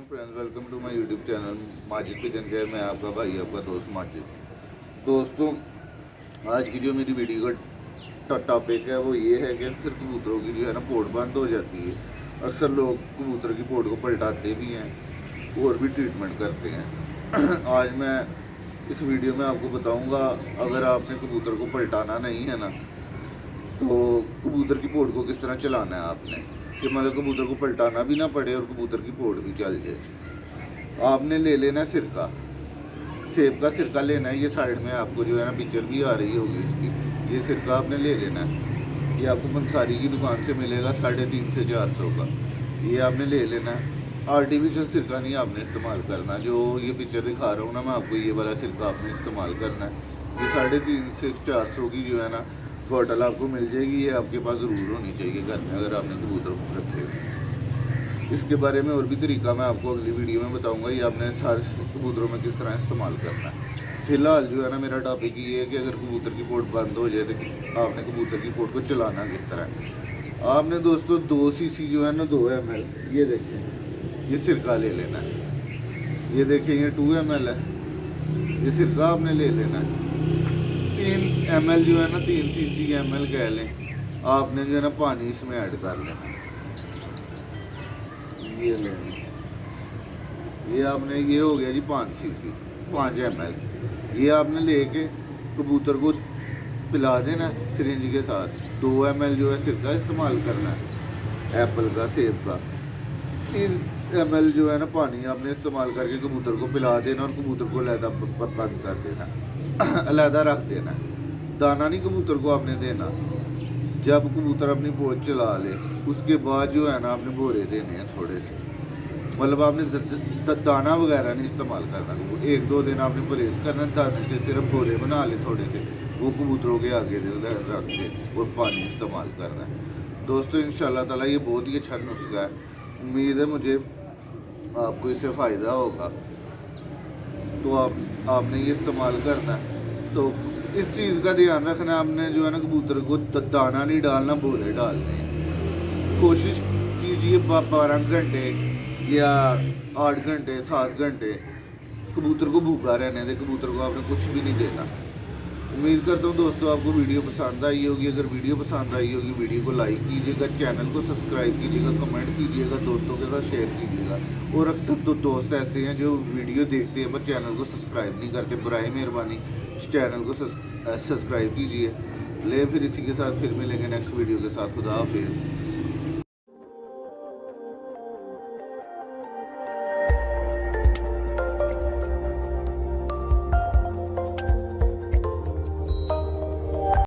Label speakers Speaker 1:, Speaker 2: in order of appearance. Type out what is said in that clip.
Speaker 1: Friends, welcome to my YouTube channel Majid kitchen care. मैं आपका भाई, आपका दोस्त माजिद। दोस्तों, आज की जो मेरी वीडियो का टॉपिक है वो ये है कि अक्सर कबूतरों की जो है ना पोट बंद हो जाती है। अक्सर लोग कबूतर की पोट को पलटाते भी हैं और भी ट्रीटमेंट करते हैं। आज मैं इस वीडियो में आपको बताऊंगा, अगर आपने कबूतर को पलटाना नहीं है ना, तो कबूतर की पोट को किस तरह चलाना है आपने, कि मतलब कबूतर को पलटाना भी ना पड़े और कबूतर की पोट भी चल जाए। आपने ले लेना सिरका, सेब का सिरका लेना है। ये साइड में आपको जो है ना पिक्चर भी आ रही होगी इसकी। ये सिरका आपने ले लेना है। ये आपको पंसारी की दुकान से मिलेगा 350 से 400 का। ये आपने ले लेना है। आर्टिफिशियल सिरका नहीं आपने इस्तेमाल करना। जो ये पिक्चर दिखा रहा हूँ ना मैं आपको, ये वाला सिरका आपने इस्तेमाल करना है। ये 350 से 400 की जो है ना बॉटल आपको मिल जाएगी। ये आपके पास ज़रूर होनी चाहिए घर में, अगर आपने कबूतर रखे हुए। इसके बारे में और भी तरीका मैं आपको अगली वीडियो में बताऊंगा। ये आपने सारे कबूतरों में किस तरह इस्तेमाल करना है। फिलहाल जो है ना मेरा टॉपिक ये है कि अगर कबूतर की पोट बंद हो जाए तो आपने कबूतर की पोट को चलाना किस तरह। आपने दोस्तों 2 सीसी जो है ना 2 ml, ये देखें, ये सिरका ले लेना है। ये देखें, ये 2 ml है। ये सिरका आपने ले लेना है। 3 ml जो है ना 3 सीसी ml कह लें, आपने जो है ना पानी इसमें ऐड कर लेना। ये लेना, ये आपने, ये हो गया जी 5 सीसी, 5 ml। ये आपने लेके कबूतर को पिला देना सिरिंज के साथ। 2 ml जो है सिरका इस्तेमाल करना है एप्पल का, सेब का। 3 ml जो है ना पानी आपने इस्तेमाल करके कबूतर को पिला देना और कबूतर को अलहदा बंद कर देना, अलहदा रख देना। दाना नहीं कबूतर को आपने देना। जब कबूतर अपनी पोच चला ले उसके बाद जो है ना आपने बोरे देने हैं थोड़े से। मतलब आपने दाना वगैरह नहीं इस्तेमाल करना। 1-2 दिन आपने परहेज़ करना, दाने से सिर्फ बोरे बना ले थोड़े से, वो कबूतरों के आगे रख के और पानी इस्तेमाल करना है। दोस्तों, इंशाल्लाह ताला ये बहुत ही अच्छा नुस्खा है। उम्मीद है मुझे आपको इससे फ़ायदा होगा, तो आपने ये इस्तेमाल करना है। तो इस चीज़ का ध्यान रखना, आपने जो है ना कबूतर को दाना नहीं डालना, बोरे डालने। कोशिश कीजिए 12 घंटे या 8 घंटे 7 घंटे कबूतर को भूखा रहने दे। कबूतर को आपने कुछ भी नहीं देना। उम्मीद करता हूँ दोस्तों आपको वीडियो पसंद आई होगी। अगर वीडियो पसंद आई होगी, वीडियो को लाइक कीजिएगा, चैनल को सब्सक्राइब कीजिएगा, कमेंट कीजिएगा, दोस्तों के साथ शेयर कीजिएगा। और अक्सर तो दोस्त ऐसे हैं जो वीडियो देखते हैं पर चैनल को सब्सक्राइब नहीं करते। बराए मेहरबानी चैनल को सब्सक्राइब कीजिए। ले फिर इसी के साथ फिर मिलेंगे नेक्स्ट वीडियो के साथ। खुदा हाफिज़।